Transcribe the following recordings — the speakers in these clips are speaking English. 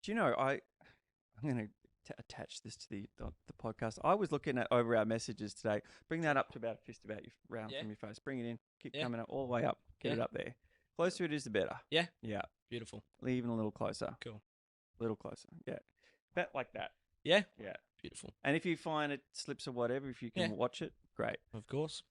Do you know, I'm going to attach this to the podcast. I was looking at over our messages today. Bring that up to about a fist about your round Yeah. from your face. Bring it in. Keep Yeah. coming up all the way up. Get Yeah. it up there. Closer it is, the better. Yeah. Yeah. Beautiful. Even a little closer. Cool. A little closer. Yeah. About like that. Yeah. Yeah. Beautiful. And if you find it slips or whatever, if you can watch it, great. Of course.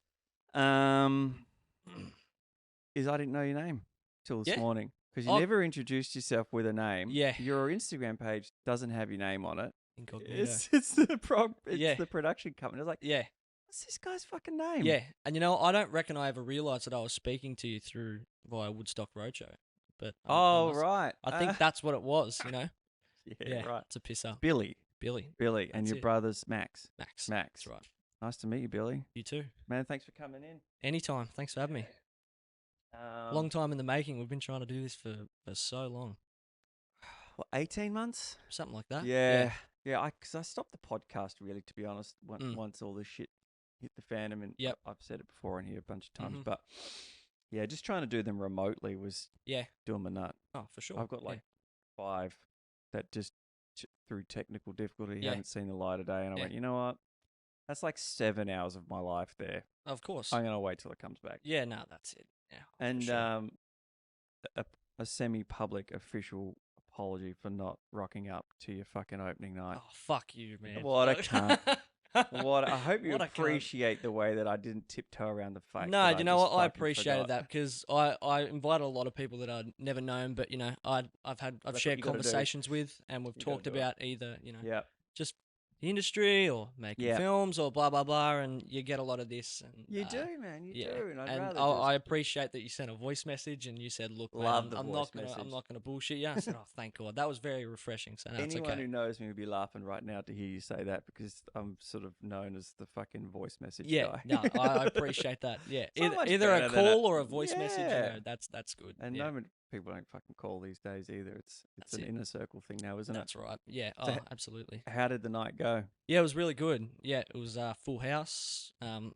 Is I didn't know your name till this Yeah. morning because you Oh. never introduced yourself with a name. Yeah. Your Instagram page doesn't have your name on it. Incognito. It's the production company. I was like, Yeah. what's this guy's fucking name? Yeah. And I don't reckon I ever realised that I was speaking to you through via Woodstock Roadshow. But Right. I think that's what it was, Yeah, right. It's a pisser. Billy. Billy. And your brother's Max. Max. Max. That's right. Nice to meet you, Billy. You too. Man, thanks for coming in. Anytime. Thanks for having me. Long time in the making. We've been trying to do this for so long. What, 18 months? Something like that. Yeah. Because I stopped the podcast, really, to be honest, once all this shit hit the fan. I mean, I've said it before in here a bunch of times, but yeah, just trying to do them remotely was doing my nut. Oh, for sure. I've got like 5 that just through technical difficulty haven't seen the light of day, and I went, you know what? That's like 7 hours of my life there. Of course. I'm gonna wait till it comes back. Yeah, no, that's it. Yeah. And sure. a semi-public official apology for not rocking up to your fucking opening night. Oh, fuck you, man. What a cunt. I hope you appreciate the way that I didn't tiptoe around the fact. No, you know what? I appreciated that because I invited a lot of people that I'd never known, but I've shared conversations with, and we've talked about either just the industry or making films or blah blah blah, and you get a lot of this. And you do, man, you do. And I appreciate that you sent a voice message and you said, "Look, man, I'm not gonna bullshit you." I said, "Oh, thank God." That was very refreshing. So no, anyone okay. who knows me would be laughing right now to hear you say that because I'm sort of known as the fucking voice message guy. No, I appreciate that. Yeah, either a call or a voice message. That's good. And no people don't fucking call these days either. It's an inner circle thing now, isn't it? That's right. Yeah. So absolutely. How did the night go? Yeah, it was really good. Yeah, it was full house. The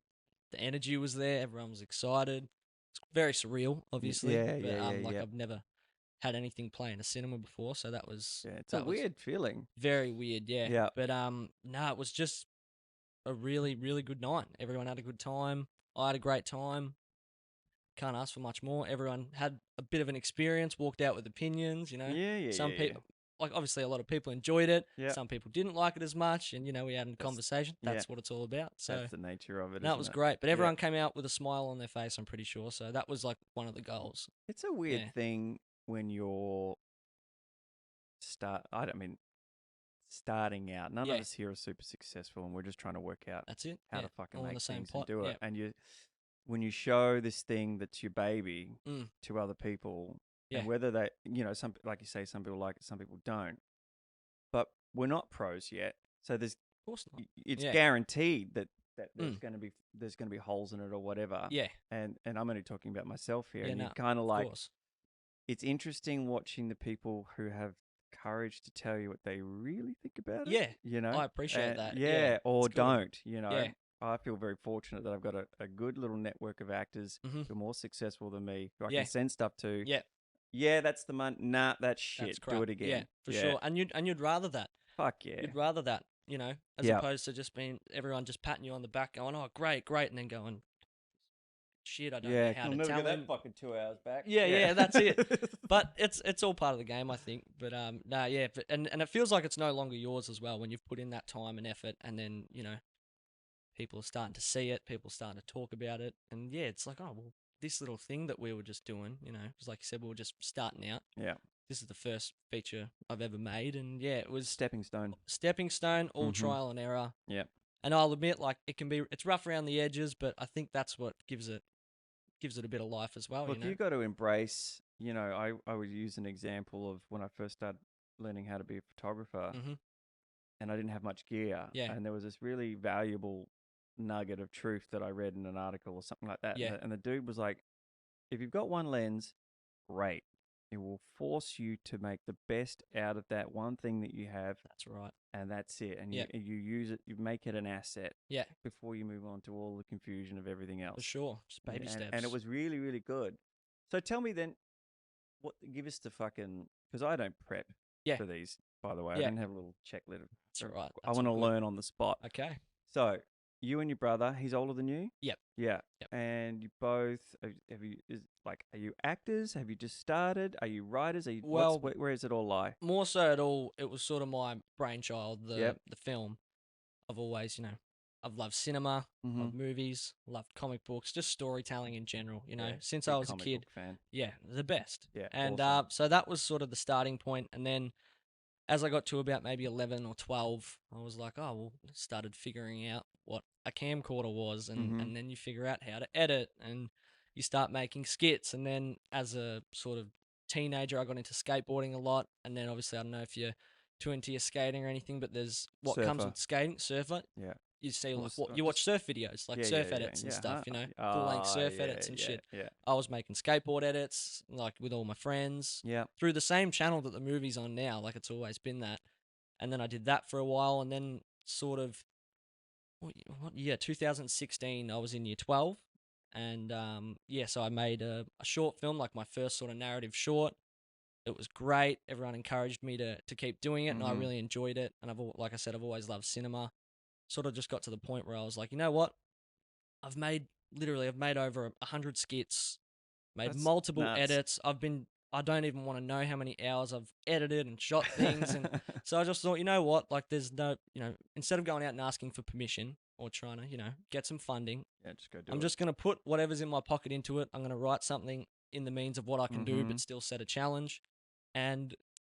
energy was there. Everyone was excited. It's very surreal, obviously. Like I've never had anything play in a cinema before, so that was it's a weird feeling. Very weird. Yeah. Yeah. But no, it was just a really, really good night. Everyone had a good time. I had a great time. Can't ask for much more. Everyone had a bit of an experience, walked out with opinions, Some people, like obviously a lot of people enjoyed it. Yeah. Some people didn't like it as much, and, we had a conversation. That's what it's all about. So that's the nature of it, that was great. But everyone came out with a smile on their face, I'm pretty sure. So that was like one of the goals. It's a weird thing when you're starting out. None of us here are super successful, and we're just trying to work out how to fucking all make things and do it. And when you show this thing that's your baby Mm. to other people, and whether they, some, like you say, some people like it, some people don't. But we're not pros yet, so there's, of course not. It's guaranteed that there's going to be holes in it or whatever. Yeah. And I'm only talking about myself here. And no, you're kind of like, course. It's interesting watching the people who have courage to tell you what they really think about it. Yeah. I appreciate that. Or don't. I feel very fortunate that I've got a good little network of actors who are more successful than me, who I can send stuff to. Yeah. Yeah, that's the money. Nah, that's shit. That's crap. Do it again. Yeah, for sure. And you'd rather that. Fuck yeah. You'd rather that, as opposed to just being everyone just patting you on the back, going, "Oh, great," and then going, "Shit, I don't know how to tell him." Get that fucking 2 hours back. Yeah, that's it. But it's all part of the game, I think. But and it feels like it's no longer yours as well when you've put in that time and effort, and then people are starting to see it, people are starting to talk about it, and it's like, oh well, this little thing that we were just doing, because like you said, we were just starting out. Yeah. This is the first feature I've ever made, and it was stepping stone, all trial and error. Yeah. And I'll admit, like it's rough around the edges, but I think that's what gives it a bit of life as well. Look, you got to embrace. I would use an example of when I first started learning how to be a photographer, and I didn't have much gear. Yeah. And there was this really valuable nugget of truth that I read in an article or something like that. Yeah. And the dude was like, if you've got one lens, great. It will force you to make the best out of that one thing that you have. That's right. And that's it. And you use it, you make it an asset. Yeah. Before you move on to all the confusion of everything else. For sure. Just baby steps. And it was really, really good. So tell me then, give us the fucking, because I don't prep for these, by the way. I Yeah. didn't have a little checklist. That's all right. I want to learn on the spot. Okay. So, you and your brother, he's older than you? Yep. Yeah. Yep. And you both, are you actors? Have you just started? Are you writers? Where does it all lie? More so it was sort of my brainchild, the film. I've always, I've loved cinema, loved movies, loved comic books, just storytelling in general, since I was a kid. Fan. Yeah, the best. Yeah. And awesome. so that was sort of the starting point. And then as I got to about maybe 11 or 12, I was like, started figuring out what a camcorder was. And then you figure out how to edit and you start making skits. And then as a sort of teenager, I got into skateboarding a lot. And then obviously, I don't know if you're too into your skating or anything, but there's what comes with skating, surfer. Yeah. You see, you watch surf videos, like surf edits and stuff, full-length surf edits and shit. Yeah. I was making skateboard edits, like, with all my friends. Yeah. Through the same channel that the movie's on now, like, it's always been that. And then I did that for a while, and then sort of, 2016, I was in year 12. And, so I made a short film, like my first sort of narrative short. It was great. Everyone encouraged me to keep doing it, and I really enjoyed it. And like I said, I've always loved cinema. Sort of just got to the point where I was like, you know what? I've made over 100 skits, made multiple edits. I don't even want to know how many hours I've edited and shot things. And so I just thought, you know what? Like, there's no, instead of going out and asking for permission or trying to, get some funding, just go do I'm just going to put whatever's in my pocket into it. I'm going to write something in the means of what I can do, but still set a challenge. And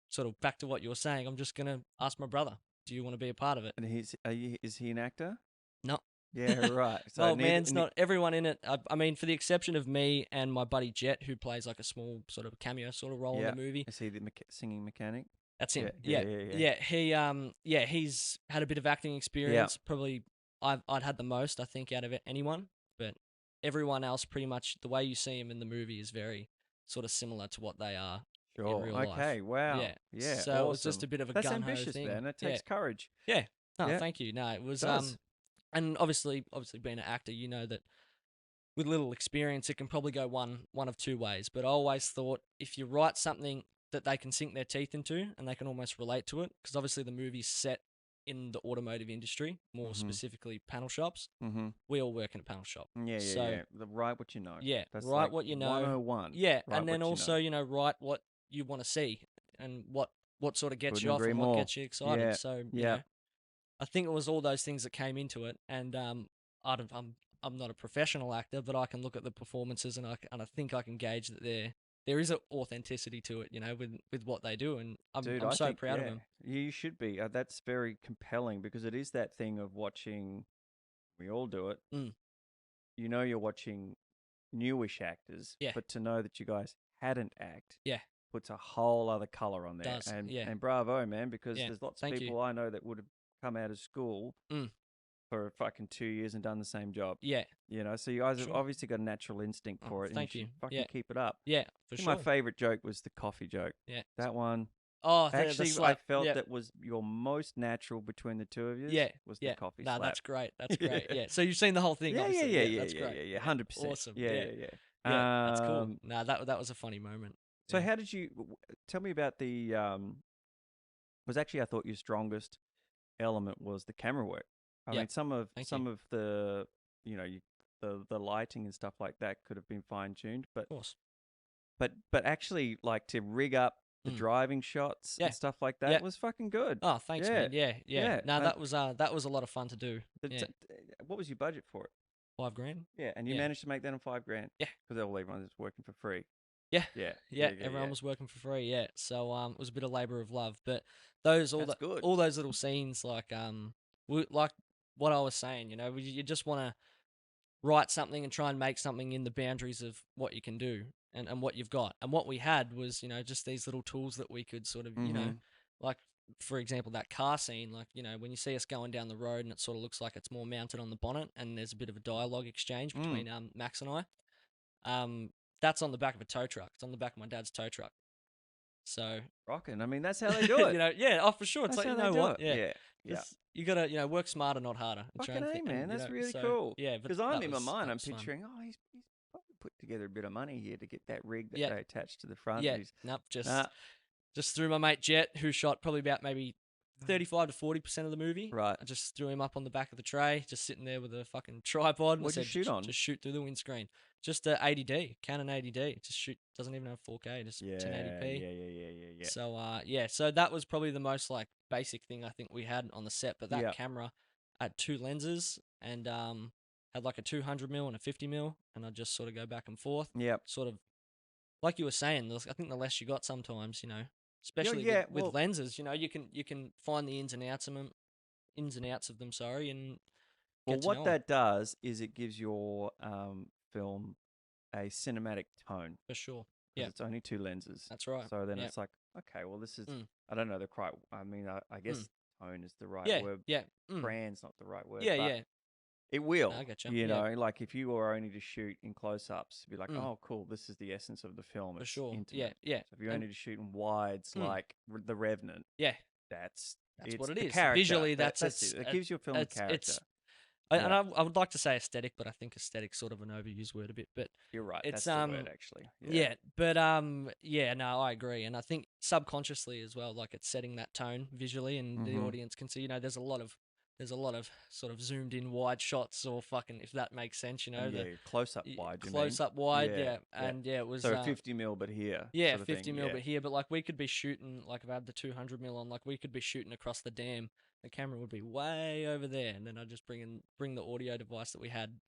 sort of back to what you were saying, I'm just going to ask my brother, do you want to be a part of it? And is he an actor? No. Yeah, right. So not everyone in it. I mean, for the exception of me and my buddy Jet, who plays like a small sort of cameo sort of role in the movie. Is he the singing mechanic? That's him. Yeah. He's had a bit of acting experience. Yeah. Probably I'd had the most, I think, out of anyone. But everyone else, pretty much the way you see him in the movie is very sort of similar to what they are. Sure. In real life. Okay. Wow. Yeah. So awesome. It was just a bit of a That's gun-ho ambitious, thing. man. It takes courage. Yeah. No, thank you. No, it was and obviously being an actor, you know that with little experience, it can probably go one of two ways. But I always thought if you write something that they can sink their teeth into and they can almost relate to it, because obviously the movie's set in the automotive industry, more specifically panel shops. We all work in a panel shop. Yeah. Write what you know. Yeah, that's write like what you know. 101. Yeah, and then also, write what you want to see and what sort of gets you off and what gets you excited. Yeah. So, you know, I think it was all those things that came into it. And I'm not a professional actor, but I can look at the performances and I think I can gauge that there is an authenticity to it, with what they do, and I'm so proud of them. You should be. That's very compelling because it is that thing of watching. We all do it. You're watching newish actors, but to know that you guys hadn't puts a whole other color on there. And bravo, man, because there's lots of people I know that would have come out of school for fucking 2 years and done the same job. Yeah. So you guys have obviously got a natural instinct for it. Thank and you. Fucking keep it up. Yeah, for sure. My favorite joke was the coffee joke. Yeah. That one. Oh, actually, I felt that was your most natural between the two of you. Yeah. Was the coffee slap. That's great. That's great. Yeah. So you've seen the whole thing, Yeah. That's great. Yeah. 100%. Awesome. Yeah. That's cool. That was a funny moment. So how did you tell me about the was actually I thought your strongest element was the camera work. I mean some of the the lighting and stuff like that could have been fine tuned, but of course. But actually like to rig up the driving shots and stuff like that was fucking good. Oh, thanks, man. Yeah. No, that was a lot of fun to do. What was your budget for it? $5,000. Yeah, and you managed to make that on $5,000. Yeah, because everyone was working for free. Yeah. Everyone was working for free. Yeah, so it was a bit of labor of love. But all those little scenes, like like what I was saying, you just want to write something and try and make something in the boundaries of what you can do and what you've got. And what we had was, just these little tools that we could sort of, like, for example, that car scene, like, when you see us going down the road and it sort of looks like it's more mounted on the bonnet and there's a bit of a dialogue exchange between Max and I, that's on the back of a tow truck. It's on the back of my dad's tow truck. So rocking. I mean, that's how they do it. For sure. It's that's like, how they do it. Yeah. You gotta, work smarter, not harder. Fucking A, man. That's really cool. Yeah, because I'm in my mind, I'm picturing, he's probably put together a bit of money here to get that rig that they attached to the front. Yeah, just threw my mate Jet, who shot probably about maybe 35 to 40% of the movie. Right. I just threw him up on the back of the tray, just sitting there with a fucking tripod. What'd you shoot on? Just shoot through the windscreen. Just a 80D, Canon 80D. Just shoot. Doesn't even have 4K. Just 1080p. Yeah. So so that was probably the most like basic thing I think we had on the set. But that camera had 2 lenses and had like a 200mm and a 50mm, and I just sort of go back and forth. Yeah. Sort of like you were saying. I think the less you got, sometimes, you know. Especially with lenses, you know, you can find the ins and outs of them, sorry, and what that does is it gives your film a cinematic tone. For sure. Yeah, it's only 2 lenses. That's right. So then it's like, okay, well, this is I don't know the right. I mean, I guess tone is the right word. Yeah. Brand's not the right word. Yeah. It will. I get you. You know, like if you were only to shoot in close-ups, be like, oh, cool, this is the essence of the film. For it's sure. intimate. Yeah. So if you're only to shoot in wides, like The Revenant, that's what it is. Character. Visually, that's it. It gives your film a character. And I would like to say aesthetic, but I think aesthetic's sort of an overused word a bit. But you're right. It's that's the word, actually. No, I agree, and I think subconsciously as well, like it's setting that tone visually, and the audience can see. You know, there's a lot of sort of zoomed in wide shots, or fucking, if that makes sense. You know, close up wide. Close up wide, and it was so 50mm, but here. 50mm, but here. But like we could be shooting, like if I had the 200mm on, like we could be shooting across the dam. The camera would be way over there, and then I'd just bring the audio device that we had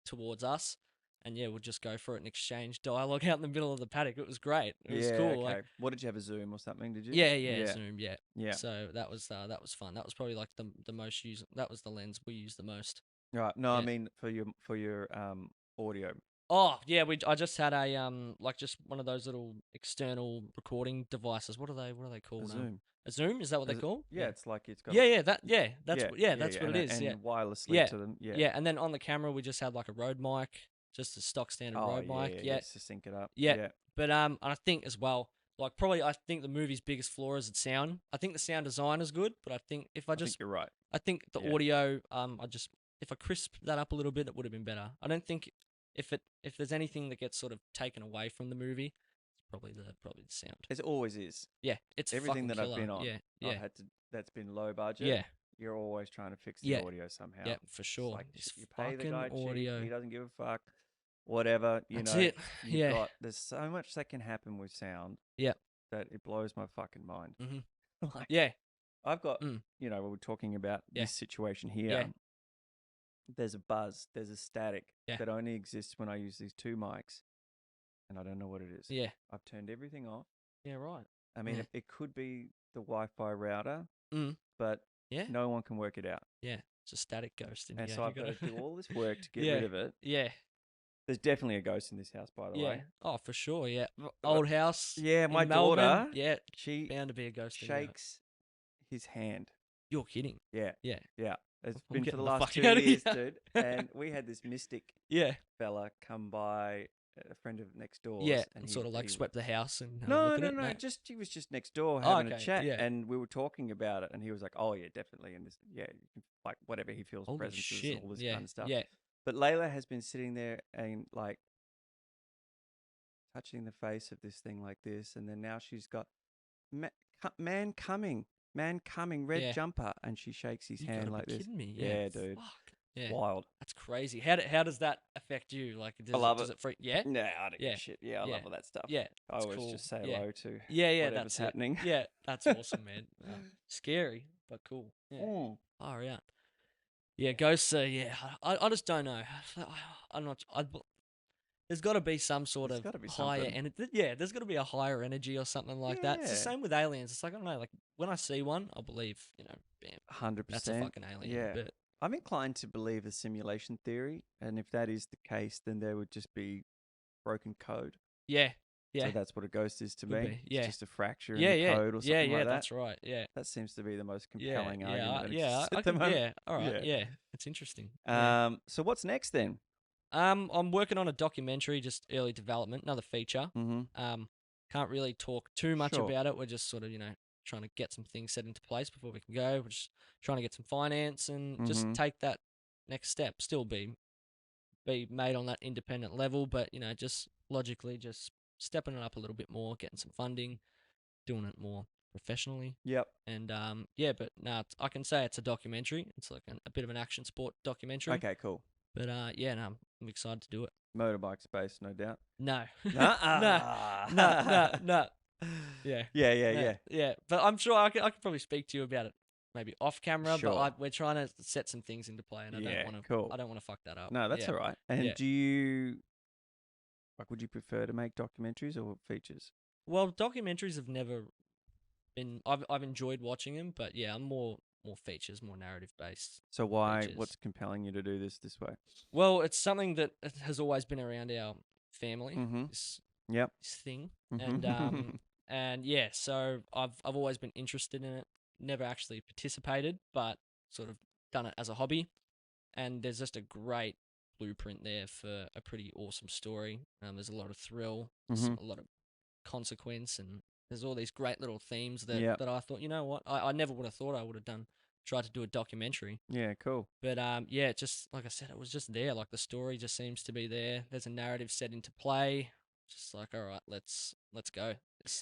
towards us, and we'll just go for it and exchange dialogue out in the middle of the paddock. It was great. It was cool. Okay. Like, what did you have, a Zoom or something? Did you? Yeah, Zoom. Yeah. So that was fun. That was probably like the most used. That was the lens we used the most. Right. No, I mean for your audio. Oh yeah, I just had a like just one of those little external recording devices. What are they called? Zoom. A Zoom? Is that what they're called? Yeah, it's like it's got. That's what it is. And wirelessly to them. Yeah. And then on the camera we just had like a Rode mic, just a stock standard Rode mic. Yeah, to sync it up. Yeah. But I think as well, like probably I think the movie's biggest flaw is its sound. I think the sound design is good, but I think I think you're right. I think the audio, if I crisped that up a little bit, it would have been better. I don't think if there's anything that gets sort of taken away from the movie, probably the sound. It always is. Yeah, it's everything that killer. I've been on. Yeah. That's been low budget. Yeah. You're always trying to fix the audio somehow. Yeah, for sure. Like, it's you pay the guy audio. cheap, he doesn't give a fuck. Whatever, That's it. There's so much that can happen with sound. Yeah. That it blows my fucking mind. Mm-hmm. Like, I've got, we were talking about this situation here. Yeah. There's a buzz, there's a static that only exists when I use these 2 mics, and I don't know what it is. Yeah. I've turned everything off. Yeah, right. I mean, it could be the Wi-Fi router, but yeah, no one can work it out. Yeah, it's a static ghost in here. And so I've got to do all this work to get rid of it. Yeah. There's definitely a ghost in this house, by the way. Oh, for sure, yeah. Old house. Yeah, my Melbourne. daughter. Yeah, she bound to be a ghost. Shakes his hand. You're kidding. Yeah. Yeah. It's been for the last 2 years, dude. And we had this mystic fella come by, a friend of next door. Yeah, and sort of like swept the house and no. He was just next door having a chat, and we were talking about it, and he was like, "Oh yeah, definitely," and this, like whatever he feels, presences, and all this kind of stuff. Yeah. But Layla has been sitting there and like touching the face of this thing like this, and then now she's got man coming, red jumper, and she shakes his hand like this. Kidding me? Yeah, dude. Fuck. Yeah. Wild. That's crazy. How does that affect you? Like, I love it. Does it freak? Yeah. Nah, I don't give a shit. Yeah, I love all that stuff. Yeah. I always just say hello to whatever's happening. Yeah, that's awesome, man. Scary, but cool. Yeah. Far out. Yeah, ghosts. I just don't know. I'm not. There's got to be some sort of higher energy. Yeah, there's got to be a higher energy or something like that. It's the same with aliens. It's like, I don't know. Like when I see one, I'll believe. Bam. 100%. That's a fucking alien. Yeah. But I'm inclined to believe the simulation theory, and if that is the case, then there would just be broken code. Yeah. So that's what a ghost is to me. Yeah. It's just a fracture in the code or something like that. That's right. Yeah. That seems to be the most compelling argument. All right. Yeah. It's interesting. So what's next then? I'm working on a documentary, just early development, another feature. Mm-hmm. Can't really talk too much about it. We're just sort of, trying to get some things set into place before we can go. We're just trying to get some finance and just take that next step. Still be made on that independent level, but just logically just stepping it up a little bit more, getting some funding, doing it more professionally. Yep. And yeah, but no, I can say it's a documentary. It's like a bit of an action sport documentary. Okay, cool. But yeah, no, I'm excited to do it. Motorbike space, no doubt. No. No. No. Yeah. Yeah. But I'm sure I could probably speak to you about it maybe off camera. Sure. But we're trying to set some things into play, and I don't want to fuck that up. No, that's all right. And do you would you prefer to make documentaries or features? Well, documentaries have never been. I've enjoyed watching them, but yeah, I'm more features, more narrative based. So why? Features. What's compelling you to do this way? Well, it's something that has always been around our family. Mm-hmm. This thing, mm-hmm. and yeah, so I've always been interested in it. Never actually participated, but sort of done it as a hobby. And there's just a great blueprint there for a pretty awesome story. There's a lot of thrill, a lot of consequence, and there's all these great little themes that I thought, you know what, I never would have thought I would have tried to do a documentary. Yeah, cool. But yeah, just like I said, it was just there. Like the story just seems to be there. There's a narrative set into play. Just like, all right, let's go.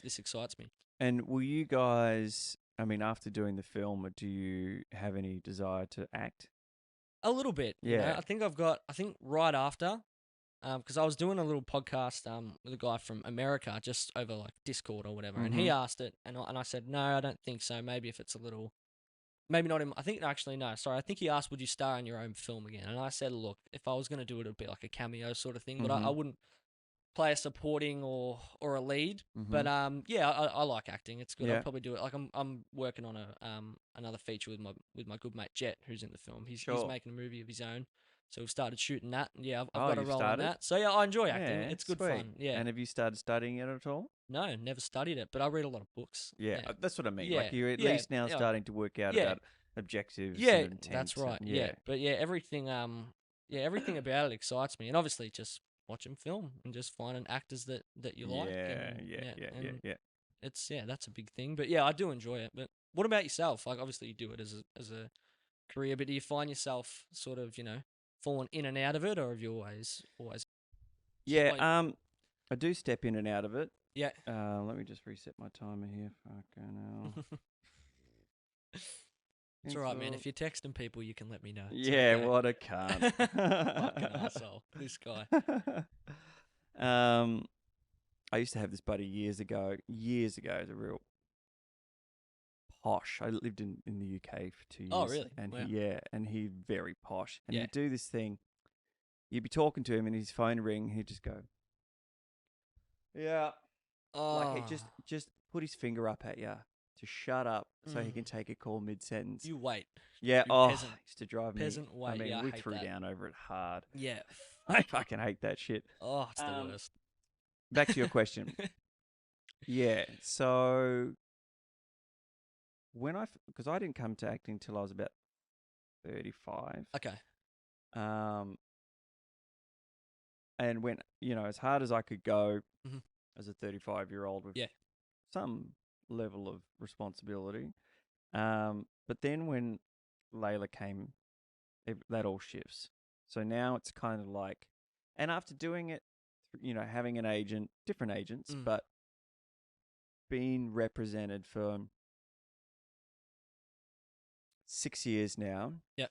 This excites me. And will you guys? I mean, after doing the film, do you have any desire to act? A little bit. Yeah. You know? I think right after, because I was doing a little podcast with a guy from America just over like Discord or whatever, and he asked it, and I said, no, I don't think so. Maybe if it's a little, maybe not. I think actually no. Sorry, I think he asked, would you star in your own film again? And I said, look, if I was going to do it, it'd be like a cameo sort of thing, but I wouldn't play a supporting or a lead. But yeah, I like acting. It's good. I'll probably do it. Like I'm working on another feature with my good mate Jet, who's in the film. He's making a movie of his own. So we've started shooting that. And yeah, I've got a role in that. So yeah, I enjoy acting. It's good fun. Yeah. And have you started studying it at all? No, never studied it, but I read a lot of books. Yeah, that's what I mean. Yeah. Like you're at least now starting to work out about objectives. Yeah, and that's right. Yeah. But yeah, everything about it excites me, and obviously just watching film and just finding actors that you like. Yeah. It's that's a big thing. But yeah, I do enjoy it. But what about yourself? Like obviously you do it as a career, but do you find yourself sort of, falling in and out of it, or have you always Yeah, I do step in and out of it. Yeah. Let me just reset my timer here. Fucking hell. It's all right, man. If you're texting people, you can let me know. It's okay. What a cunt. Fucking asshole. This guy. I used to have this buddy years ago, as a real posh. I lived in the UK for 2 years. Oh, really? And wow. and he's very posh. And he'd do this thing. You'd be talking to him and his phone ring, he'd just go, yeah. Oh. Like he just put his finger up at you to shut up so he can take a call mid-sentence. You wait. Yeah, you peasant. It used to drive me. Peasant wait. I mean, yeah, we I hate threw that. down over it hard. Yeah. I fucking hate that shit. Oh, it's the worst. Back to your question. Yeah, so because I didn't come to acting until I was about 35. Okay. And went, as hard as I could go as a 35-year-old with some level of responsibility. But then when Layla came, that all shifts. So now it's kind of like, and after doing it, having an agent, different agents, but being represented for 6 years now. Yep.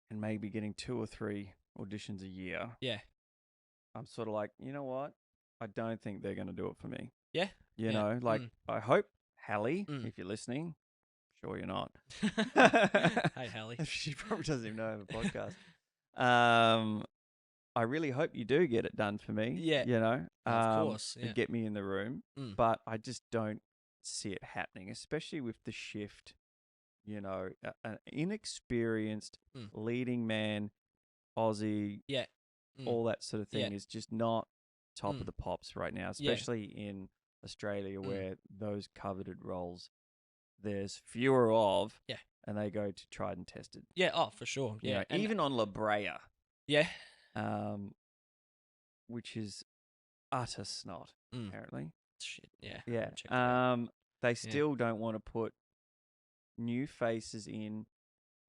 And maybe getting 2 or 3 auditions a year. Yeah. I'm sort of like, you know what? I don't think they're going to do it for me. Yeah. You know, like I hope Hallie, if you're listening, sure you're not. Hey, Hallie. She probably doesn't even know I have a podcast. I really hope you do get it done for me. Yeah. Of course. Yeah. And get me in the room. But I just don't see it happening, especially with the shift. An inexperienced leading man, Aussie. Yeah. All that sort of thing is just not top of the pops right now, especially in Australia where those coveted roles there's fewer of, and they go to tried and tested. Yeah, oh, for sure. Yeah, even on La Brea. Yeah. Which is utter snot, apparently. Shit, yeah. Yeah. They still don't want to put new faces in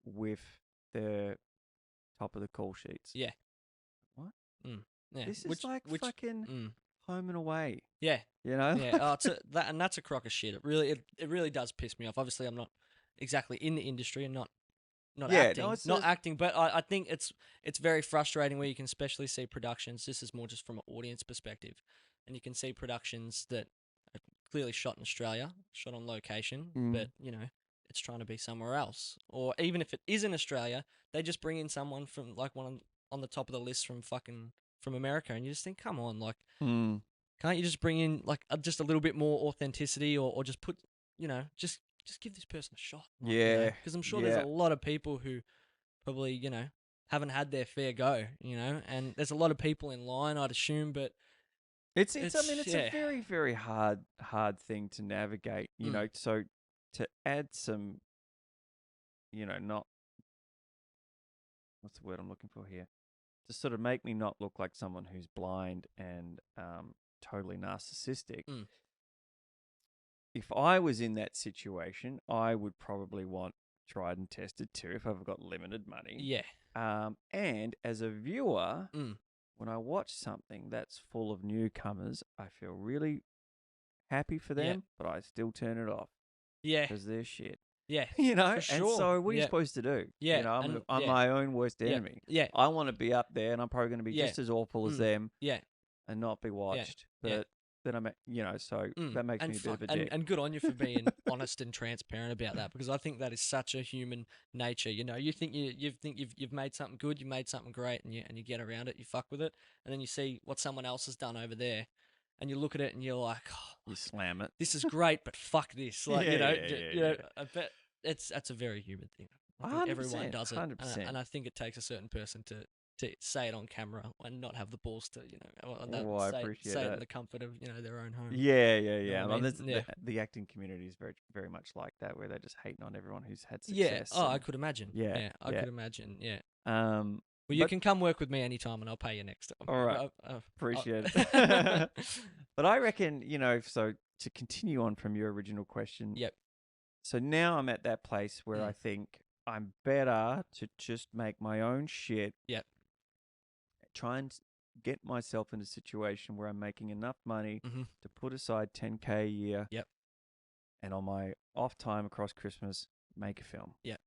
with the top of the call sheets. Yeah. What? Yeah. This is fucking home and away. Yeah. You know? Yeah. And that's a crock of shit. It really does piss me off. Obviously, I'm not exactly in the industry and not acting, but I think it's very frustrating where you can especially see productions. This is more just from an audience perspective, and you can see productions that are clearly shot in Australia, shot on location, but it's trying to be somewhere else. Or even if it is in Australia, they just bring in someone from like one on the top of the list from America, and you just think, come on, like, can't you just bring in like just a little bit more authenticity, or just put, just give this person a shot. Like, because I'm sure there's a lot of people who probably, haven't had their fair go, and there's a lot of people in line, I'd assume, but it's a very, very hard thing to navigate, you know, so to add some, not, what's the word I'm looking for here? To sort of make me not look like someone who's blind and totally narcissistic. If I was in that situation, I would probably want tried and tested too if I've got limited money. Yeah. And as a viewer, when I watch something that's full of newcomers, I feel really happy for them, but I still turn it off. Yeah. Because they're shit. Yeah. For sure. And so what are you supposed to do? Yeah. I'm my own worst enemy. Yeah. I want to be up there and I'm probably going to be just as awful as them. Yeah. And not be watched. But then I'm, so that makes me a bit of a dick. And good on you for being honest and transparent about that, because I think that is such a human nature. You think you've made something good, you made something great, and you get around it, you fuck with it, and then you see what someone else has done over there, and you look at it and you're like, you slam it. This is great, but fuck this. Like, I bet that's a very human thing. I think everyone does it, 100%. And I think it takes a certain person to say it on camera and not have the balls to, I appreciate say that. it in the comfort of, their own home. Yeah. The acting community is very, very much like that, where they're just hating on everyone who's had success. I could imagine. I could imagine. Yeah. Well, you can come work with me anytime, and I'll pay you next time. All right, appreciate it. But I reckon, so to continue on from your original question. Yep. So now I'm at that place where I think I'm better to just make my own shit. Yep. Try and get myself in a situation where I'm making enough money to put aside $10K a year. Yep. And on my off time across Christmas, make a film. Yep.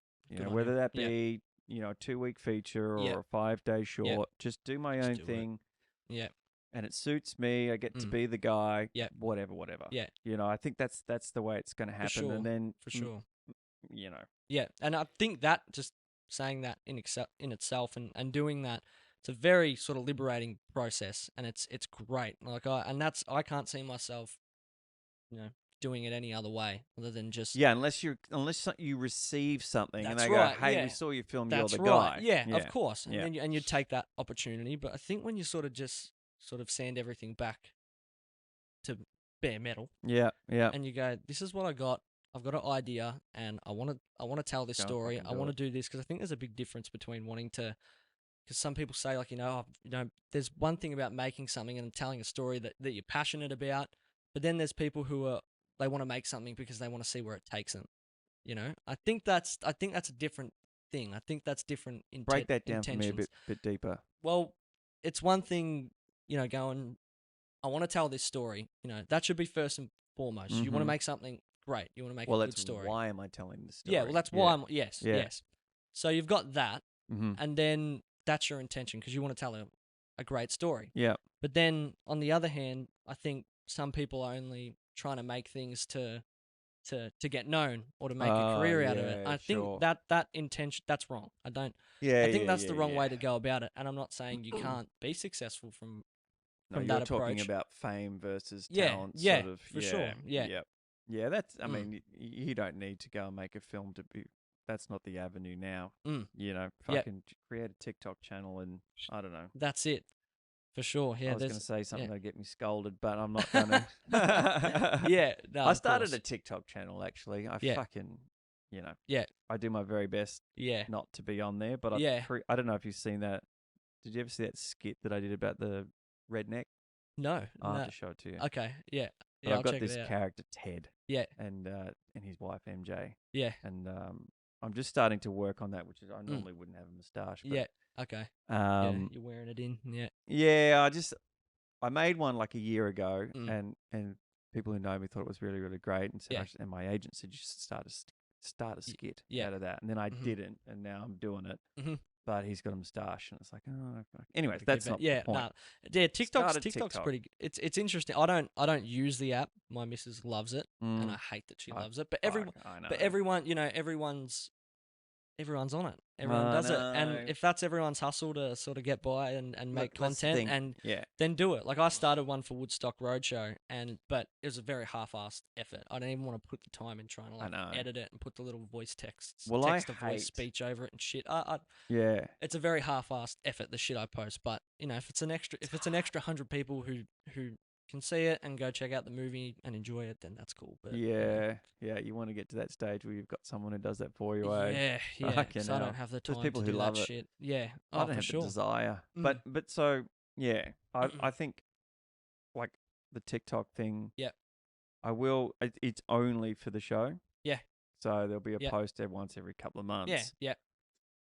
Whether that be, a 2-week feature or a 5-day short, just do my own thing. Yeah. And it suits me. I get to be the guy. Yeah. Whatever. Yeah. I think that's the way it's going to happen. For sure. And then for sure. Yeah. And I think that just saying that in itself and doing that, it's a very sort of liberating process, and it's great. Like I can't see myself, doing it any other way other than just unless you receive something and they go, hey, we saw your film, you're the guy. guy. Yeah, of course. And you take that opportunity, but I think when you sort of sand everything back to bare metal, and you go, this is what I got. I've got an idea, and I want to tell this story. I want to do this, because I think there's a big difference between wanting to. Because some people say, like, there's one thing about making something and telling a story that you're passionate about, but then there's people who they want to make something because they want to see where it takes them. I think that's a different thing. I think that's different. Break that down for me a bit deeper. Well, it's one thing, going, I want to tell this story. That should be first and foremost. You want to make something great. You want to make a good story. Why am I telling the story? Yeah, well, that's why I'm. Yes. So you've got that, and then that's your intention, because you want to tell a great story. Yeah. But then on the other hand, I think some people are only trying to make things to get known or to make a career out of it. I think that intention, that's wrong. I think that's the wrong way to go about it. And I'm not saying you can't be successful from that approach. You're talking about fame versus talent. For sure. Yeah, that's, I mean, you don't need to go and make a film to be, that's not the avenue now. Fucking create a TikTok channel and I don't know. That's it. For sure. Yeah, I was going to say something that'd get me scolded, but I'm not going to. I started a TikTok channel, actually. I do my very best not to be on there, but I don't know if you've seen that. Did you ever see that skit that I did about the redneck? No. I'll have to show it to you. Okay, yeah. I've got this character, Ted. Yeah. And his wife, MJ. Yeah. And I'm just starting to work on that, which is I normally wouldn't have a moustache. But, okay. You're wearing it in. Yeah. Yeah, I made one like a year ago, and people who know me thought it was really, really great, and said, and my agent said you should start a skit out of that, and then I didn't, and now I'm doing it. But he's got a moustache, and it's like, oh, fuck. Anyways, that's not the point. Yeah, TikTok's pretty. It's interesting. I don't use the app. My missus loves it, and I hate that she loves it. But everyone, everyone's on it. Everyone does it. And if that's everyone's hustle to sort of get by and make content, and then do it. Like I started one for Woodstock Roadshow, but it was a very half-assed effort. I don't even want to put the time in trying to edit it and put the little voice text to voice speech over it and shit. It's a very half-assed effort, the shit I post. But if it's an extra 100 people who can see it and go check out the movie and enjoy it, then that's cool. But you want to get to that stage where you've got someone who does that for you. Because I don't have the time people to who do love that it. shit. Yeah, I don't have the desire. But so I think like the TikTok thing. Yeah, I will. It's only for the show. Yeah. So there'll be a post once every couple of months. Yeah.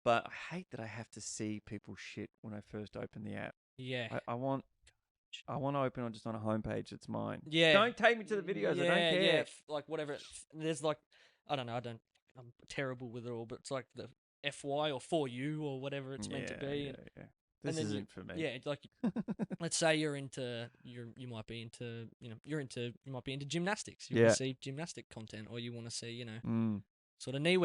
But I hate that I have to see people's shit when I first open the app. Yeah. I want to open on just on a homepage that's mine. Yeah. Don't take me to the videos. I don't care. Yeah. Like whatever. There's like, I don't know. I'm terrible with it all, but it's like the FY or for you or whatever it's meant to be. Yeah. This isn't for me. Yeah, like let's say you might be into gymnastics. You want to see gymnastic content, or you want to see sort of knee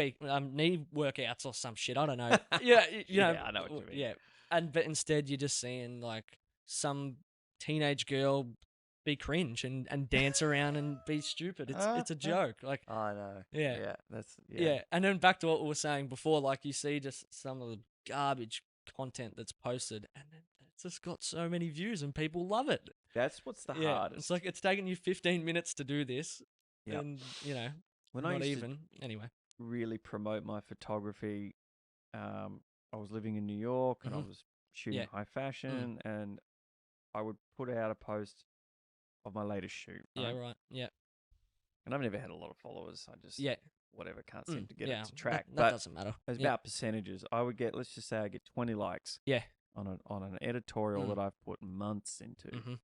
workouts or some shit. I don't know. I know what you mean. Yeah, but instead you're just seeing like some teenage girl be cringe and dance around and be stupid. It's a joke. Like I know. Yeah. Yeah. And then back to what we were saying before, like you see just some of the garbage content that's posted, and it's just got so many views and people love it. That's what's the hardest. It's like it's taken you 15 minutes to do this, and when not I used even anyway. Really promote my photography. I was living in New York and I was shooting high fashion, and I would put out a post of my latest shoot. Right? Yeah, right. Yeah. And I've never had a lot of followers. I just whatever, can't seem to get it to track. That doesn't matter. It's about percentages. I would get, let's just say I get 20 likes. Yeah. On an editorial that I've put months into.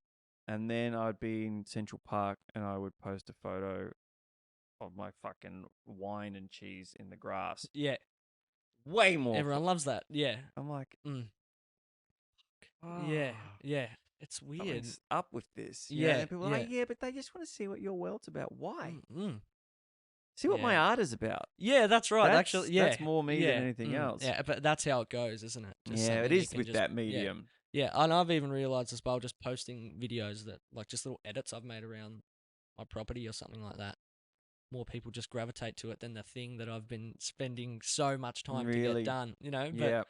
And then I'd be in Central Park and I would post a photo of my fucking wine and cheese in the grass. Yeah. Way more. Everyone loves that. Yeah. I'm like, yeah. It's weird. Something's up with this. Yeah. People are like, but they just want to see what your world's about. Why? See what Yeah. my art is about. Yeah, that's right. That's more me than anything else. Yeah, but that's how it goes, isn't it? Just Yeah, it something you is can with just- that medium. Yeah, and I've even realized as well, just posting videos that, like, just little edits I've made around my property or something like that. More people just gravitate to it than the thing that I've been spending so much time to get done. You know,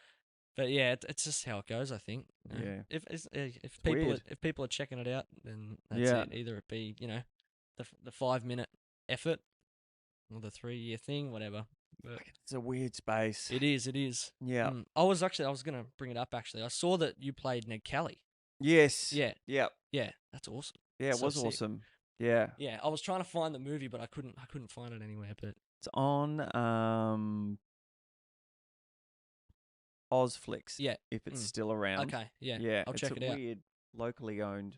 but yeah, it's just how it goes. I think. You know? Yeah. If people are checking it out, then that's it. Either it be the 5-minute effort or the 3-year thing, whatever. But it's a weird space. It is. Yeah. I was gonna bring it up actually. I saw that you played Ned Kelly. Yes. Yeah. Yep. Yeah, that's awesome. Yeah, it was sick. awesome. Yeah. Yeah, I was trying to find the movie, but I couldn't find it anywhere. But it's on Ozflix. Yeah. If it's still around. Okay. Yeah. Yeah. I'll check it out. It's a weird, locally owned.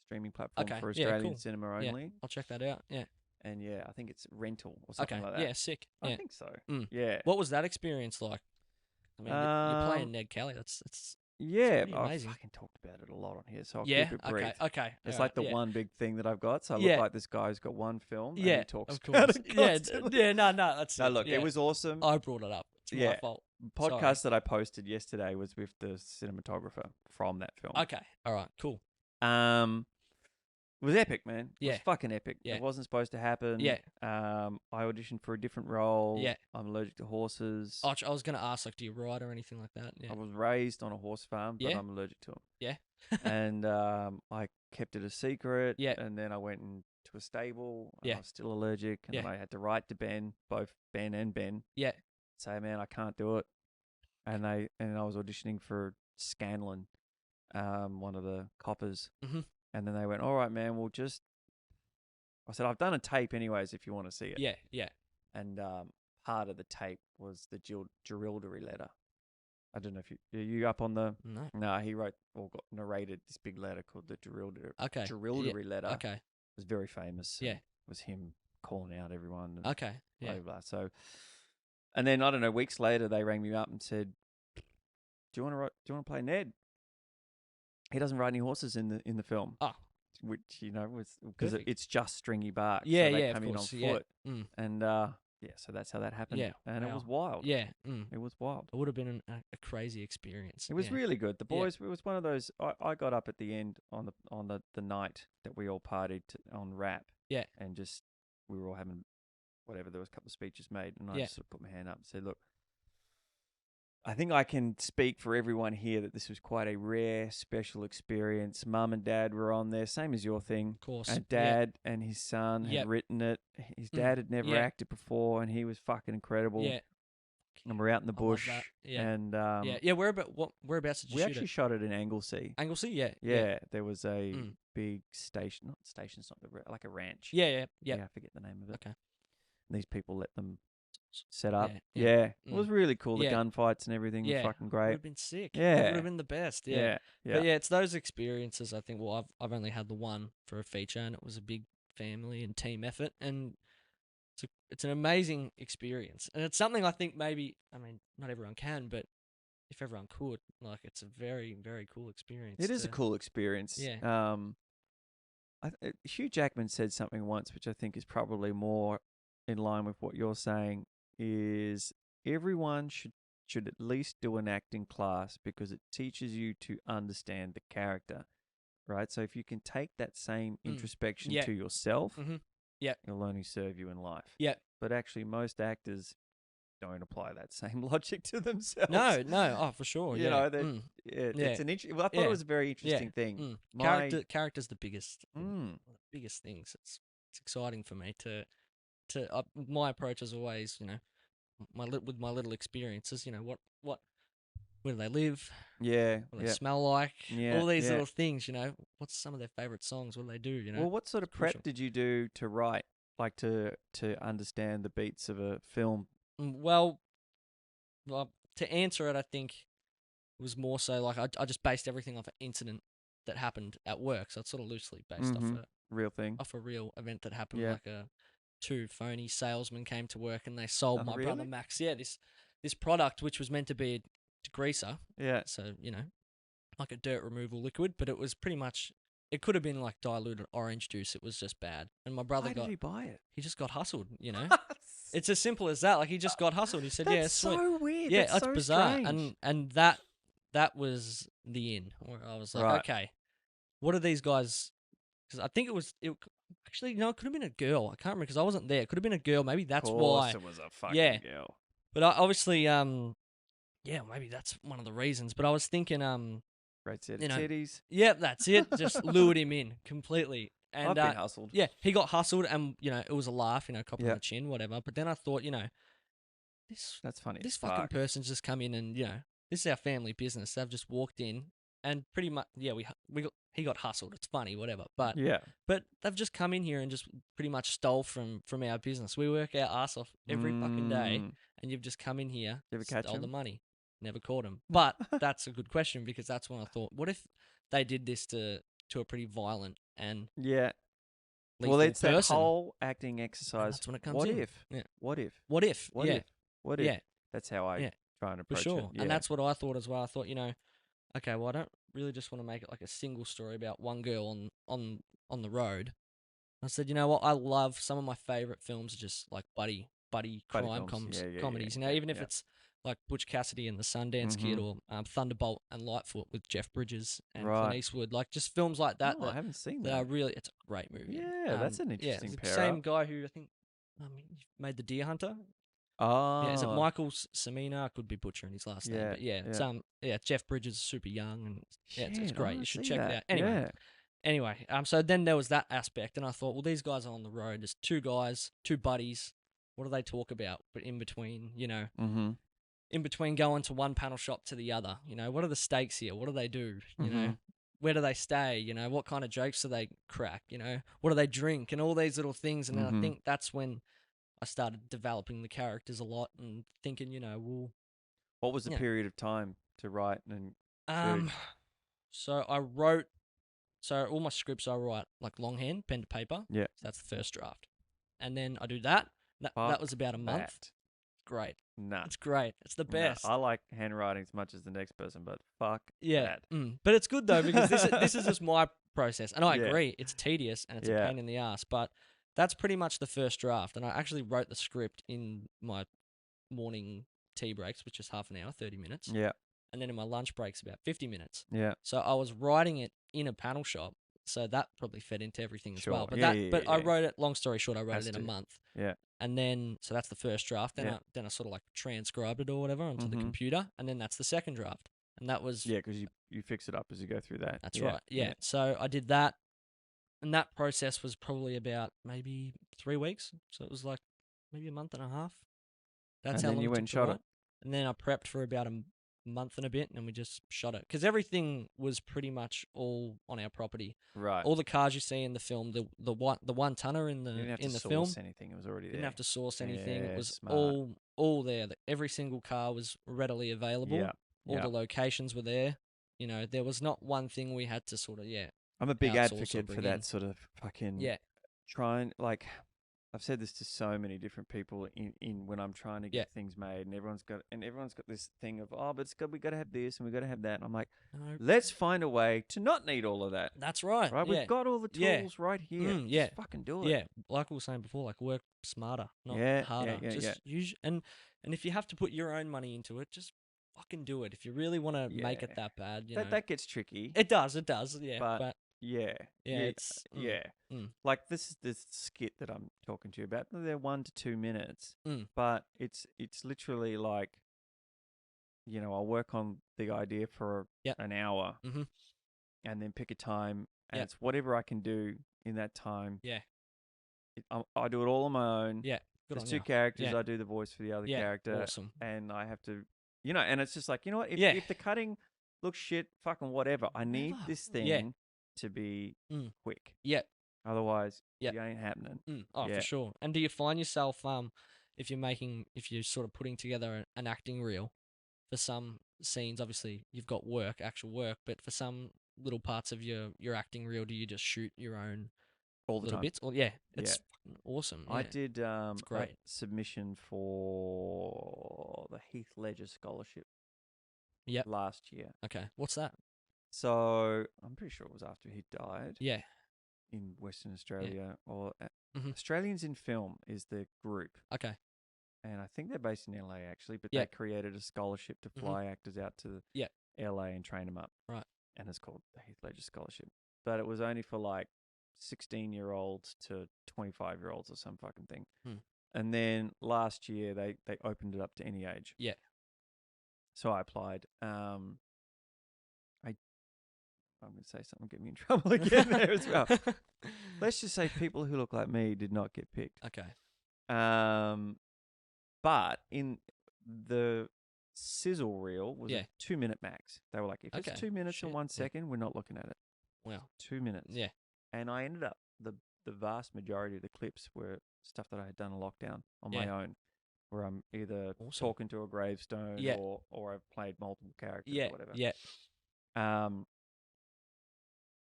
Streaming platform for Yeah, Australian cool. cinema only. Yeah, I'll check that out. Yeah. And I think it's rental or something like that. Yeah, sick. I Yeah. think so. Yeah. What was that experience like? I mean, you're playing Ned Kelly. It's I've amazing. fucking talked about it a lot on here, so I'll keep it brief. Okay. It's like the one big thing that I've got. So I look like this guy who's got one film and he talks of about course. it constantly. No, that's No, look, it was awesome. I brought it up. It's my fault. Podcast that I posted yesterday was with the cinematographer from that film. Okay. All right. Cool. It was epic, man. It was fucking epic. Yeah. It wasn't supposed to happen. Yeah. I auditioned for a different role. Yeah. I'm allergic to horses. I was going to ask, like, do you ride or anything like that? Yeah. I was raised on a horse farm, but I'm allergic to them. Yeah. And I kept it a secret. Yeah. And then I went into a stable. And Yeah. I was still allergic. And then I had to write to Ben, both Ben and Ben. Yeah. Say, man, I can't do it. And I was auditioning for Scanlon, one of the coppers. Mm-hmm. And then they went, all right, man, I said, I've done a tape anyways if you want to see it. Yeah. And part of the tape was the Gerildery letter. I don't know if you up on the. No. No, he wrote or narrated this big letter called the Jerilderie letter. Okay. It was very famous. Yeah. It was him calling out everyone. And okay. Yeah. blah, blah. So, and then I don't know. Weeks later, they rang me up and said, "Do you want to play Ned?" He doesn't ride any horses in the film. Oh. Which was because it's just stringy bark. Yeah, so they yeah, come of in course. on foot, and so that's how that happened. Yeah, and wow. it was wild. Yeah, it was wild. It would have been a crazy experience. It was really good. The boys. It was one of those. I got up at the end on the night that we all partied on rap. Yeah, and just we were all having whatever. There was a couple of speeches made, and I just sort of put my hand up and said, "Look, I think I can speak for everyone here that this was quite a rare, special experience. Mum and Dad were on there, same as your thing. Of course. And Dad and his son had written it. His dad had never acted before, and he was fucking incredible. Yeah. And we're out in the bush. Yeah. And whereabouts did you shoot it? We actually shot it in Anglesea. Anglesea, yeah. Yeah. There was a big station. Not station's not like a ranch. Yeah. I forget the name of it. Okay. And these people let them set up. Yeah. It was really cool. The gunfights and everything were fucking great. Would have been sick. Yeah. It would have been the best. Yeah. But it's those experiences. I think. Well, I've only had the one for a feature, and it was a big family and team effort, and it's an amazing experience, and it's something I think maybe not everyone can, but if everyone could, like, it's a very, very cool experience. It is a cool experience. Yeah. Hugh Jackman said something once, which I think is probably more in line with what you're saying, is everyone should at least do an acting class because it teaches you to understand the character, right? So if you can take that same introspection to yourself, it'll only serve you in life. Yeah. But actually, most actors don't apply that same logic to themselves. No, for sure. It's an interesting. I thought it was a very interesting thing. Character's the biggest things. It's exciting for me to my approach is always, with my little experiences, where do they live? Yeah. What do they smell like? All these little things, what's some of their favorite songs? What do they do? Well, what sort of prep did you do to write, like to understand the beats of a film? Well, to answer it, I think it was more so like I just based everything off an incident that happened at work. So it's sort of loosely based off a real thing, off a real event that happened. Like two phony salesmen came to work and they sold my brother Max. Yeah, this product which was meant to be a degreaser. Yeah. So like a dirt removal liquid, but it was pretty much. It could have been like diluted orange juice. It was just bad. And my brother Why did he buy it? He just got hustled, It's as simple as that. Like, he just got hustled. He said, That's sweet. so weird. Yeah, that's so bizarre. Strange. And that was the in. Where I was like, okay, what are these guys? Because I think actually, it could have been a girl. I can't remember because I wasn't there. It could have been a girl. Maybe that's why. It was a fucking girl. But obviously, maybe that's one of the reasons. But I was thinking, great set of titties. Yeah, that's it. Just lured him in completely. And I've been hustled. Yeah, he got hustled, and it was a laugh, cop on the chin, whatever. But then I thought, that's funny. This fucking person's just come in, and this is our family business. They've just walked in, and pretty much, he got hustled. It's funny, whatever. But but they've just come in here and just pretty much stole from our business. We work our ass off every fucking day, and you've just come in here, stole the money. Never caught him. But that's a good question because that's when I thought, what if they did this to a pretty violent and well, it's that whole acting exercise. That's when it comes what in. If? Yeah. What if? What if? What if? What if? Yeah. That's how I try and approach it. For sure. it. Yeah. And that's what I thought as well. I thought, okay, well, I don't really just want to make it like a single story about one girl on the road. I said, you know what? I love some of my favorite films are just like buddy crime comedies. Even if it's like Butch Cassidy and the Sundance Kid, or Thunderbolt and Lightfoot with Jeff Bridges and Clint Eastwood, like just films like that. I haven't seen that. That are really, it's a great movie. Yeah, that's an interesting pair. The same guy who I think made The Deer Hunter. Oh, yeah, is it Michael Cimino? I could be butchering his last name, but it's Jeff Bridges is super young, and it's great. You should check it out. Anyway, so then there was that aspect, and I thought, well, these guys are on the road. There's two guys, two buddies. What do they talk about? But in between, in between going to one panel shop to the other, what are the stakes here? What do they do? Where do they stay? What kind of jokes do they crack? What do they drink? And all these little things. And then I think that's when I started developing the characters a lot and thinking, well, what was the period of time to write and shoot? So I wrote. So all my scripts I write like longhand, pen to paper. Yeah. So that's the first draft, and then I do that. That was about a month. Great. Nah. It's great. It's the best. I like handwriting as much as the next person, but fuck that. But it's good though because this is just my process, and I agree it's tedious and it's a pain in the ass. But that's pretty much the first draft, and I actually wrote the script in my morning tea breaks, which is half an hour, 30 minutes. Yeah. And then in my lunch breaks, about 50 minutes. Yeah. So I was writing it in a panel shop, so that probably fed into everything as well. But I wrote it. Long story short, I wrote it in a month. Yeah. And then so that's the first draft. Then I sort of like transcribed it or whatever onto the computer, and then that's the second draft. And that was because you fix it up as you go through that. That's right. Yeah. So I did that, and that process was probably about maybe 3 weeks. So it was like maybe a month and a half. That's how long you went and shot it. And then I prepped for about a month and a bit, and we just shot it because everything was pretty much all on our property. Right. All the cars you see in the film, the one tonner in the you didn't have in to the source film, anything. It was already there. Didn't have to source anything. Yeah, it was smart. all there. Every single car was readily available. Yeah. All the locations were there. You know, there was not one thing we had to sort of I'm a big advocate for that sort of fucking trying like. I've said this to so many different people in when I'm trying to get things made, and everyone's got this thing of we got to have this and we got to have that. And I'm like, let's find a way to not need all of that. That's right. Right, we've got all the tools right here. Just fucking do it. Yeah, like we were saying before, like work smarter, not harder. Just use and if you have to put your own money into it, just fucking do it. If you really want to make it that bad, you know. That gets tricky. It does. Yeah, but it's like this is this skit that I'm talking to you about. They're 1 to 2 minutes, but it's literally like, I'll work on the idea for an hour, and then pick a time, and it's whatever I can do in that time. Yeah, I do it all on my own. Yeah, there's 2 characters. I do the voice for the other character. Awesome. And I have to, and it's just like, you know what? If the cutting looks shit, fucking whatever. I need this thing to be quick. Yeah. Otherwise, it ain't happening. For sure. And do you find yourself, if you're sort of putting together an acting reel for some scenes, obviously you've got actual work, but for some little parts of your acting reel, do you just shoot your own all the little time. Bits? Or, it's awesome. I did it's great. a submission for the Heath Ledger Scholarship last year. Okay. What's that? So I'm pretty sure it was after he died. Yeah. In Western Australia or Australians in Film is the group. Okay. And I think they're based in LA actually, but they created a scholarship to fly actors out to LA and train them up. Right. And it's called the Heath Ledger Scholarship. But it was only for like 16-year-olds to 25-year-olds or some fucking thing. And then last year they opened it up to any age. Yeah. So I applied. I'm going to say something, get me in trouble again there as well. Let's just say people who look like me did not get picked. Okay. But in the sizzle reel was a 2-minute max. They were like, if it's 2 minutes and 1 second, we're not looking at it. Wow. 2 minutes. Yeah. And I ended up, the vast majority of the clips were stuff that I had done in lockdown on my own, where I'm either talking to a gravestone or I've played multiple characters or whatever. Yeah.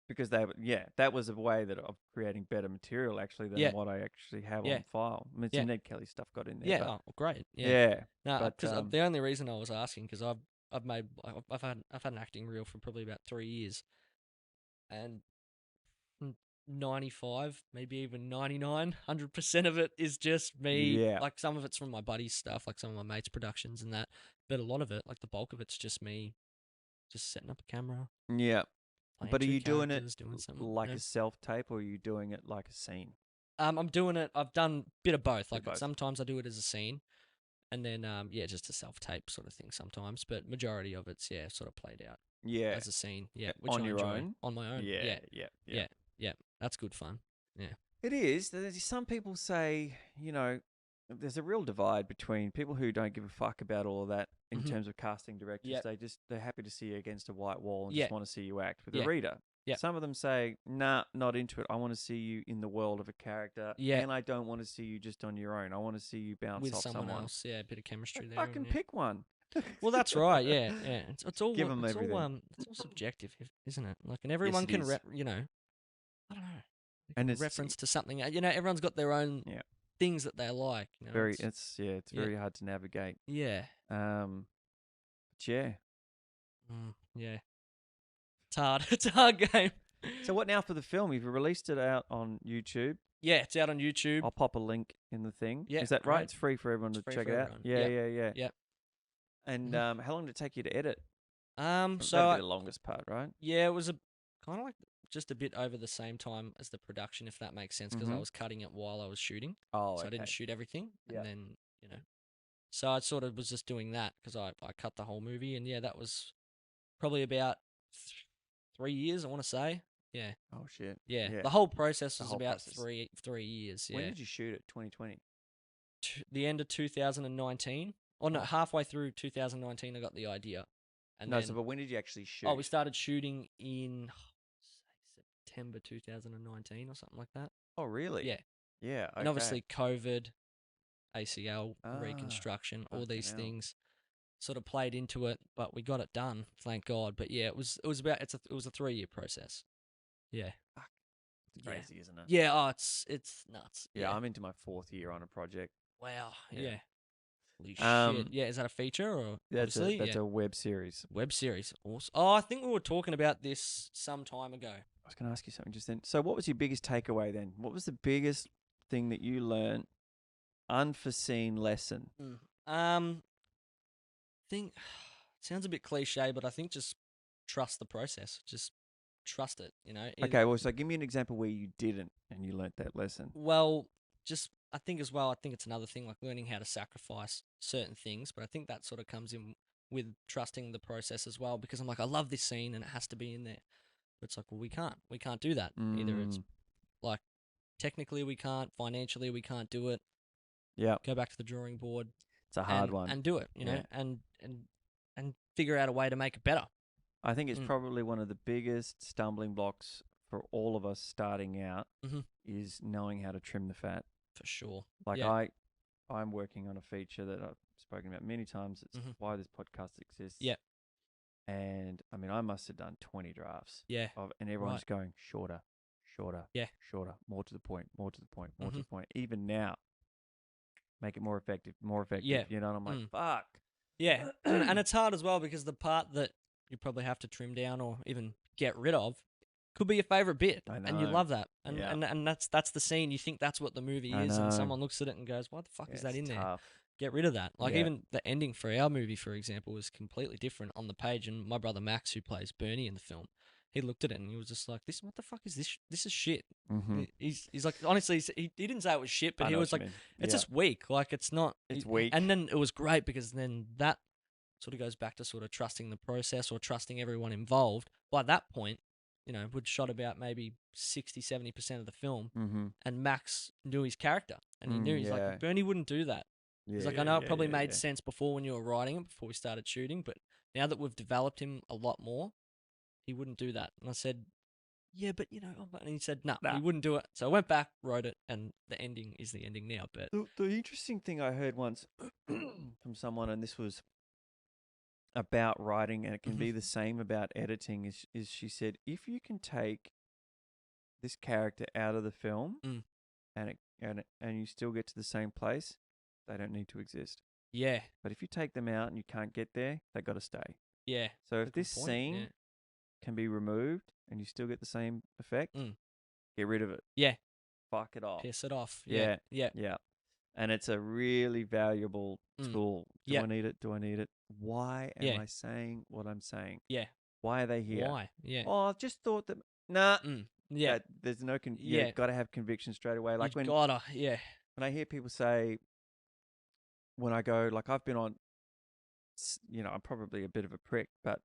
Because that was a way of creating better material actually than what I actually have on file. I mean, some Ned Kelly stuff got in there. Yeah, but, great. Yeah. No, because the only reason I was asking because I've had an acting reel for probably about 3 years, and 95, maybe even 99, 100% of it is just me. Yeah. Like some of it's from my buddy's stuff, like some of my mates' productions and that, but a lot of it, like the bulk of it's just me, just setting up a camera. Yeah. But are you doing it like a self-tape or are you doing it like a scene? I'm doing it. I've done a bit of both. Like sometimes I do it as a scene, and then just a self-tape sort of thing sometimes. But majority of it's sort of played out. Yeah, as a scene. Yeah, which on I your enjoy. own. On my own. Yeah. That's good fun. Yeah, it is. Some people say, there's a real divide between people who don't give a fuck about all of that in terms of casting directors. They're happy to see you against a white wall and just want to see you act with the reader. Some of them say, nah, not into it. I want to see you in the world of a character. And I don't want to see you just on your own. I want to see you bounce with off someone else. Yeah, a bit of chemistry there. Fucking pick one. Well, that's right. Yeah, yeah. It's all Give them everything. it's all subjective, isn't it? Like, and everyone can, I don't know, they And can it's reference to something. Everyone's got their own things that they like. it's very hard to navigate. Yeah. But yeah. Yeah. It's hard. It's a hard game. So what now for the film? You've released it out on YouTube. Yeah, it's out on YouTube. I'll pop a link in the thing. Yeah, is that right? It's free for everyone to check it out. Yeah. Yep. And how long did it take you to edit? So that'd be the longest part, right? Yeah, it was kind of like just a bit over the same time as the production, if that makes sense, because I was cutting it while I was shooting. Oh, so okay. I didn't shoot everything, and then so I sort of was just doing that because I cut the whole movie, and that was probably about 3 years, I want to say. Yeah. Oh shit. Yeah. The whole process was about 3 years. Yeah. When did you shoot it? 2020. The end of 2019. Oh no, halfway through 2019, I got the idea. And but when did you actually shoot? Oh, we started shooting in September 2019 or something like that. Oh, really? Yeah. Yeah. Okay. And obviously COVID, ACL, reconstruction, all these things sort of played into it, but we got it done, thank God. But yeah, it was a 3-year process. Yeah. Fuck. It's crazy, isn't it? Yeah, oh, it's nuts. Yeah, I'm into my 4th year on a project. Wow. Yeah. Holy shit. Yeah, is that a feature or that's a web series. Web series. Awesome. Oh, I think we were talking about this some time ago. I was going to ask you something just then. So what was your biggest takeaway then? What was the biggest thing that you learned, unforeseen lesson? Think it sounds a bit cliche, but I think just trust the process. Just trust it, Okay, well, so give me an example where you didn't and you learnt that lesson. Well, I think it's another thing, like learning how to sacrifice certain things, but I think that sort of comes in with trusting the process as well, because I'm like, I love this scene and it has to be in there. But it's like, well, we can't do that. Either it's like technically we can't, financially we can't do it. Yeah. Go back to the drawing board. It's a hard one. And do it, and figure out a way to make it better. I think it's probably one of the biggest stumbling blocks for all of us starting out is knowing how to trim the fat. For sure. Like I'm working on a feature that I've spoken about many times. It's why this podcast exists. Yeah. And I mean, I must have done 20 drafts. Yeah. And everyone's going shorter, shorter, more to the point, more to the point, more to the point. Even now, make it more effective, Yeah. And I'm like, fuck. Yeah. And it's hard as well, because the part that you probably have to trim down or even get rid of could be your favorite bit. I know. And you love that. And that's the scene. You think that's what the movie is, and someone looks at it and goes, why the fuck is that in there? Get rid of that. Like even the ending for our movie, for example, was completely different on the page. And my brother Max, who plays Bernie in the film, he looked at it and he was just like, what the fuck is this? This is shit. He's like, honestly, he didn't say it was shit, but he was like, it's just weak. Like, it's not. It's weak. And then it was great, because then that sort of goes back to sort of trusting the process or trusting everyone involved. By that point, we'd shot about maybe 60-70% of the film, and Max knew his character, and he knew, he's like, Bernie wouldn't do that. He's like, I know it probably made sense before when you were writing it, before we started shooting, but now that we've developed him a lot more, he wouldn't do that. And I said, yeah, but and he said, nah, he wouldn't do it. So I went back, wrote it, and the ending is the ending now. But the interesting thing I heard once from someone, and this was about writing, and it can be the same about editing, is she said, if you can take this character out of the film and you still get to the same place, they don't need to exist. Yeah. But if you take them out and you can't get there, they got to stay. Yeah. So if this scene can be removed and you still get the same effect, get rid of it. Yeah. Fuck it off. Piss it off. Yeah. Yeah. Yeah. And it's a really valuable tool. Do I need it? Do I need it? Why am I saying what I'm saying? Yeah. Why are they here? Why? Yeah. Oh, I've just thought that. Nah. Yeah. There's no. You've got to have conviction straight away. Like when I hear people say, when I go, like I've been on, I'm probably a bit of a prick, but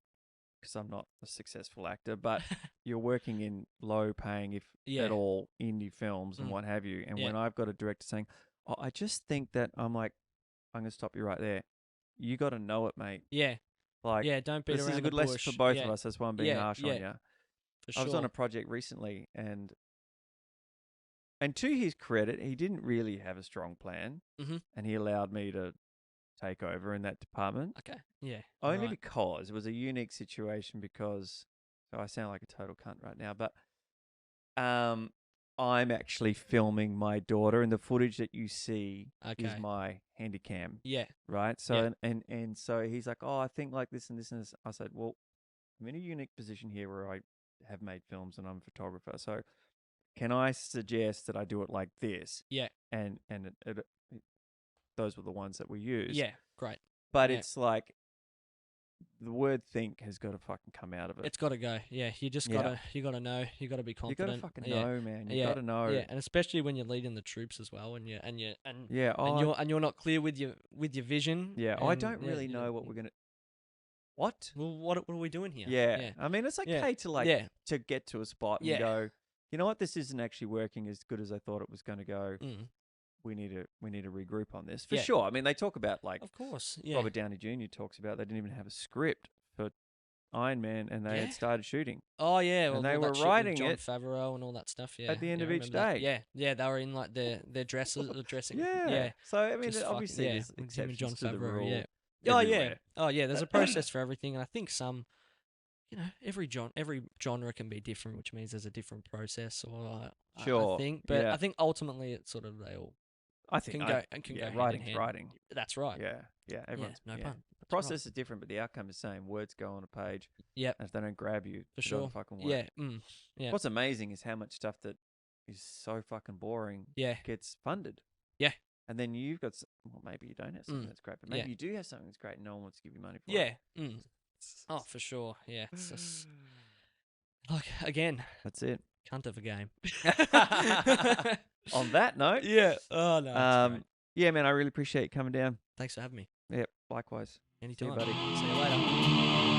because I'm not a successful actor, but you're working in low paying, if at all, indie films and what have you. And when I've got a director saying, oh, I just think that, I'm like, I'm going to stop you right there. You got to know it, mate. Yeah. Like, don't beat around the bush. This is a good lesson for both of us. That's why I'm being harsh on you. For sure. I was on a project recently, and to his credit, he didn't really have a strong plan, and he allowed me to take over in that department. Okay. Yeah. Only because it was a unique situation because so I sound like a total cunt right now, but I'm actually filming my daughter, and the footage that you see is my handy cam. Yeah. Right. So and so he's like, oh, I think like this and this and this. I said, well, I'm in a unique position here where I have made films and I'm a photographer. So can I suggest that I do it like this? Yeah. And those were the ones that we used. Yeah. Great. But it's like the word think has got to fucking come out of it. It's got to go. Yeah. You just gotta know. You gotta be confident. You gotta fucking know, man. You gotta know. Yeah. And especially when you're leading the troops as well, and you're not clear with your vision. Yeah. I don't really know what we're gonna. What? Well, what are we doing here? Yeah. I mean, it's okay to to get to a spot and go, you know what, this isn't actually working as good as I thought it was going to go. We need to regroup on this for sure. I mean, they talk about like, of course, Robert Downey Jr. talks about they didn't even have a script for Iron Man, and they had started shooting. Oh yeah, and they were writing Jon it, Favreau and all that stuff. Yeah, at the end of each day. Yeah, they were in like their dresses, the dressing. Yeah. So I mean, obviously, there's exceptions Jon to the Favreau. rule. Oh yeah. Oh yeah. There's a process for everything, and I think every genre can be different, which means there's a different process. Or sure, I think, but I think ultimately it's sort of they all. I think can go writing's writing. That's right. Yeah. Everyone's no pun. The process is different, but the outcome is the same. Words go on a page. Yeah. And if they don't grab you, for sure, fucking work. Yeah. What's amazing is how much stuff that is so fucking boring. Gets funded. Yeah. And then you've got, well, maybe you don't have something that's great, but maybe you do have something that's great, and no one wants to give you money for it. Yeah. Oh, for sure. Yeah. It's just like again. That's it. Cunt of a game. On that note, Oh no. yeah, man, I really appreciate you coming down. Thanks for having me. Yeah, likewise. Anytime. See you, buddy. See you later.